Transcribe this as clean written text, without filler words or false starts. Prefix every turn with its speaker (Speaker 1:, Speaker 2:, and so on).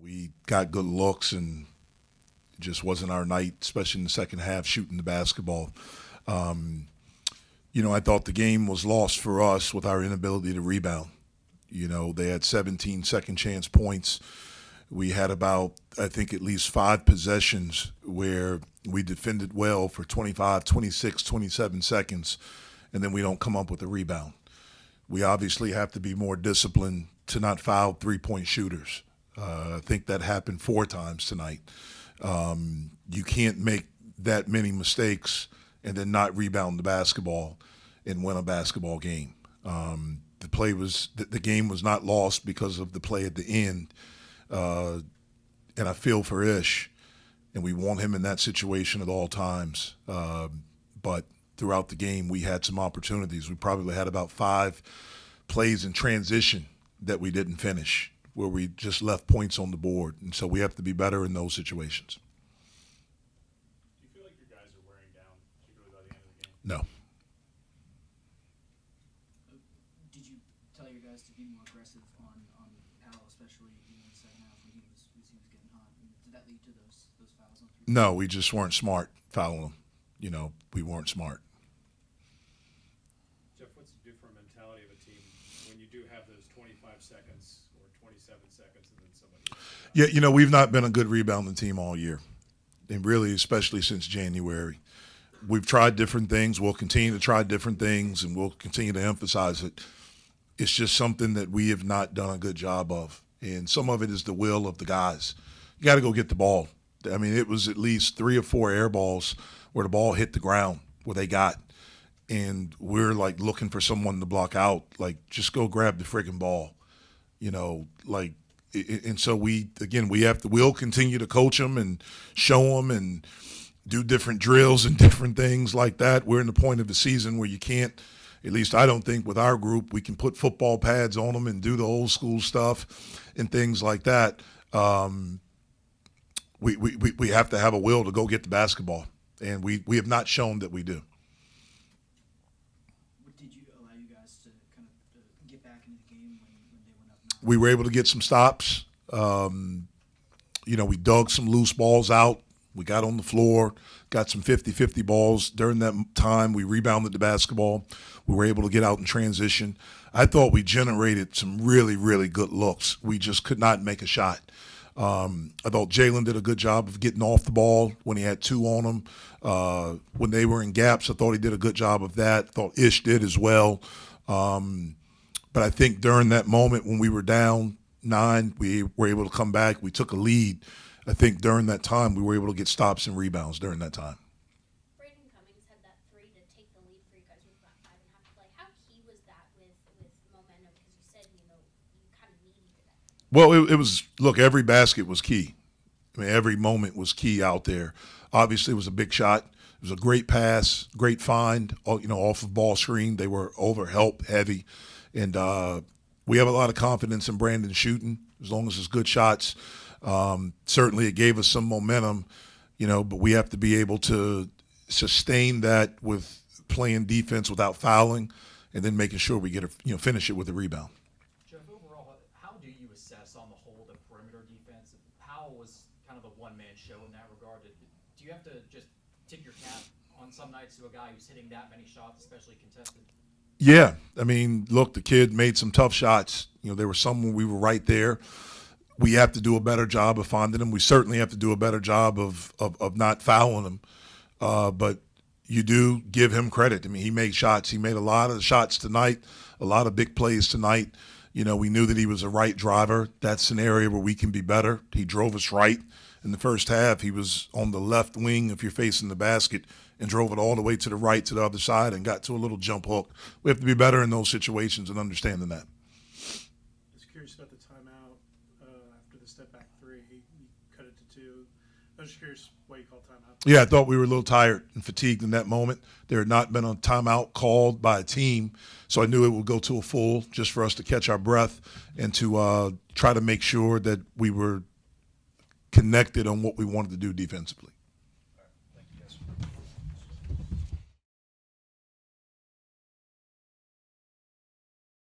Speaker 1: We got good looks, and it just wasn't our night, especially in the second half, shooting the basketball. I thought the game was lost for us with our inability to rebound. They had 17 second chance points. We had about, I think, at least 5 possessions where we defended well for 25, 26, 27 seconds, and then we don't come up with a rebound. We obviously have to be more disciplined to not foul three-point shooters. I think that happened 4 times tonight. You can't make that many mistakes and then not rebound the basketball and win a basketball game. The game was not lost because of the play at the end. And I feel for Ish, and we want him in that situation at all times. But throughout the game, we had some opportunities. We probably had about 5 plays in transition that we didn't finish, where we just left points on the board. And so we have to be better in those situations.
Speaker 2: Do you feel like your guys are wearing down, particularly by the end of the game?
Speaker 1: No.
Speaker 3: Did you tell your guys to be more aggressive on Powell, especially in the second half when he was getting hot? And did that lead to those fouls on 3?
Speaker 1: No, we just weren't smart fouling them. We weren't smart.
Speaker 2: Jeff, what's the different mentality of a team when you do have those 25 seconds or 27 seconds and then somebody else?
Speaker 1: Yeah, we've not been a good rebounding team all year, and really especially since January. We've tried different things. We'll continue to try different things, and we'll continue to emphasize it. It's just something that we have not done a good job of, and some of it is the will of the guys. You got to go get the ball. I mean, it was at least 3 or 4 air balls where the ball hit the ground where they got, and we're like looking for someone to block out. Like, just go grab the friggin' ball, and so we'll continue to coach them and show them and do different drills and different things like that. We're in the point of the season where you can't, at least I don't think with our group, we can put football pads on them and do the old school stuff and things like that. We have to have a will to go get the basketball, and we have not shown that we do.
Speaker 3: What did you allow you guys to kind of get back into the game when they went up 9?
Speaker 1: We were able to get some stops. We dug some loose balls out. We got on the floor, got some 50-50 balls. During that time, we rebounded the basketball. We were able to get out in transition. I thought we generated some really, really good looks. We just could not make a shot. I thought Jalen did a good job of getting off the ball when he had 2 on him. When they were in gaps, I thought he did a good job of that. I thought Ish did as well. But I think during that moment when we were down 9, we were able to come back. We took a lead. I think during that time we were able to get stops and rebounds during that time.
Speaker 4: Braden Cummings had that 3 to take the lead for you guys with about 5.5 to play. How key was that with momentum? Because you said, you kind of needed that.
Speaker 1: Well, it was, look, every basket was key. I mean, every moment was key out there. Obviously, it was a big shot. It was a great pass, great find, off of ball screen. They were over help heavy. And we have a lot of confidence in Brandon shooting as long as it's good shots. Certainly it gave us some momentum, but we have to be able to sustain that with playing defense without fouling and then making sure we finish it with a rebound.
Speaker 5: Jeff, overall, how do you assess on the whole the perimeter defense? Powell was kind of the one-man show in that regard. Do you have to just tip your cap on some nights to a guy who's hitting that many shots, especially contested?
Speaker 1: Yeah. I mean, look, the kid made some tough shots. There were some when we were right there. We have to do a better job of finding them. We certainly have to do a better job of not fouling them. But you do give him credit. I mean, he made shots. He made a lot of shots tonight, a lot of big plays tonight. We knew that he was a right driver. That's an area where we can be better. He drove us right. In the first half, he was on the left wing if you're facing the basket and drove it all the way to the right to the other side and got to a little jump hook. We have to be better in those situations and understanding that.
Speaker 6: Just curious about the timeout after the step back 3. He cut it to 2. I was just curious why you called timeout.
Speaker 1: Yeah, I thought we were a little tired and fatigued in that moment. There had not been a timeout called by a team, so I knew it would go to a full just for us to catch our breath and to try to make sure that we were connected on what we wanted to do defensively.